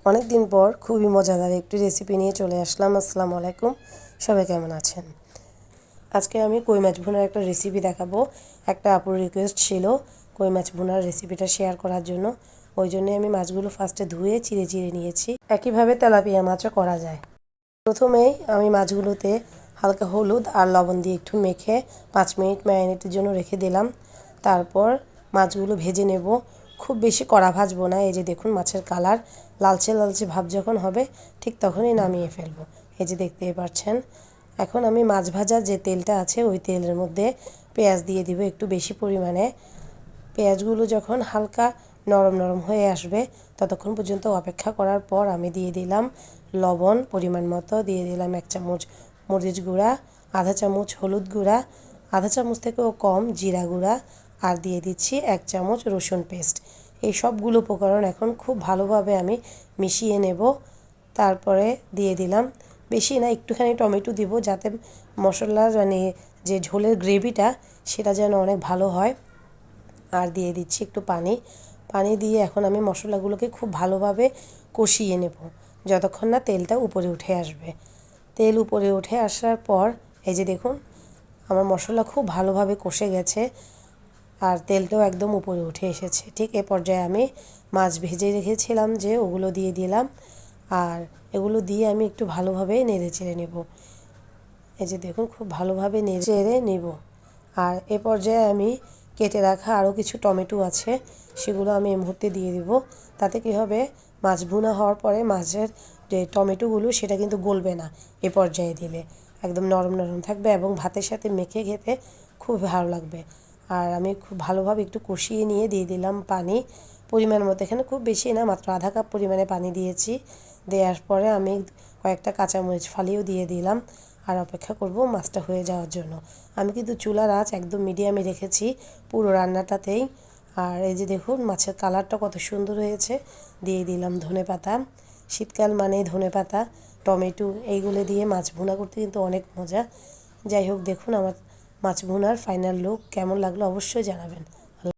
অনেক দিন পর খুবই মজাদার একটি রেসিপি নিয়ে চলে আসলাম। আসসালামু আলাইকুম, সবাই কেমন আছেন? আজকে আমি কই মাছ ভুনার একটা রেসিপি দেখাবো। একটা আপুর রিকোয়েস্ট ছিল কই মাছ ভুনার রেসিপিটা শেয়ার করার জন্য। ওই জন্যে আমি মাছগুলো ফার্স্টে ধুয়ে চিড়ে চিড়ে নিয়েছি। একইভাবে তেলাপিয়া মাছও করা যায়। প্রথমেই আমি মাছগুলোতে হালকা হলুদ আর লবণ দিয়ে একটু মেখে 5 মিনিট ম্যারিনেটের জন্য রেখে দিলাম। তারপর মাছগুলো ভেজে নেব। খুব বেশি কড়া ভাজবো না। এই যে দেখুন মাছের কালার লালচে লালচে ভাব যখন হবে ঠিক তখনই নামিয়ে ফেলবো। এই যে দেখতেই পাচ্ছেন। এখন আমি মাছ ভাজার যে তেলটা আছে ওই তেলের মধ্যে পেঁয়াজ দিয়ে দিব একটু বেশি পরিমাণে। পেঁয়াজগুলো যখন হালকা নরম নরম হয়ে আসবে ততক্ষণ পর্যন্ত অপেক্ষা করার পর আমি দিয়ে দিলাম লবণ পরিমাণ মতো, দিয়ে দিলাম 1 চামচ মরিচ গুঁড়া, আধা চামচ হলুদ গুঁড়া, আধা চামচ থেকেও কম জিরা গুঁড়া, আর দিয়ে দিচ্ছি 1 চামচ রসুন পেস্ট। এই সবগুলো উপকরণ এখন খুব ভালোভাবে আমি মিশিয়ে নেব। তারপরে দিয়ে দিলাম, বেশি না একটুখানি টমেটো দিব যাতে মশলার যে ঝোলের গ্রেভিটা সেটা যেন অনেক ভালো হয়। আর দিয়ে দিচ্ছি একটু পানি দিয়ে এখন আমি মশলাগুলোকে খুব ভালোভাবে কষিয়ে নেব যতক্ষণ না তেলটা উপরে উঠে আসবে। তেল উপরে উঠে আসার পর এই যে দেখুন আমার মশলা খুব ভালোভাবে কষে গেছে আর তেলটাও একদম উপরে উঠে এসেছে। ঠিক এ পর্যায়ে আমি মাছ ভেজে রেখেছিলাম যে ওগুলো দিয়ে দিলাম, আর এগুলো দিয়ে আমি একটু ভালোভাবে নেড়ে চেড়ে নেব। এই যে দেখুন খুব ভালোভাবে নেড়ে চেড়ে নেব। আর এ পর্যায়ে আমি কেটে রাখা আরও কিছু টমেটো আছে সেগুলো আমি এই মুহূর্তে দিয়ে দিব। তাতে কী হবে, মাছ ভুনা হওয়ার পরে মাছের যে টমেটোগুলো সেটা কিন্তু গলবে না। এ পর্যায়ে দিলে একদম নরম নরম থাকবে এবং ভাতের সাথে মেখে খেতে খুব ভালো লাগবে। আর আমি খুব ভালোভাবে একটু কষিয়ে নিয়ে দিয়ে দিলাম পানি পরিমাণ মতো। এখানে খুব বেশি না, মাত্র আধা কাপ পরিমাণে পানি দিয়েছি। দেওয়ার পরে আমি কয়েকটা কাঁচামরিচ ফালিয়েও দিয়ে দিলাম আর অপেক্ষা করব মাছটা হয়ে যাওয়ার জন্য। আমি কিন্তু চুলার আঁচ একদম মিডিয়ামে রেখেছি পুরো রান্নাটাতেই। আর এই যে দেখুন মাছের কালারটা কত সুন্দর হয়েছে। দিয়ে দিলাম ধনেপাতা। শীতকাল মানেই ধনেপাতা, টমেটো এইগুলো দিয়ে মাছ ভুনা করতে কিন্তু অনেক মজা। যাই হোক, দেখুন আমার মাছ ভুনার ফাইনাল লুক কেমন লাগলো অবশ্যই জানাবেন।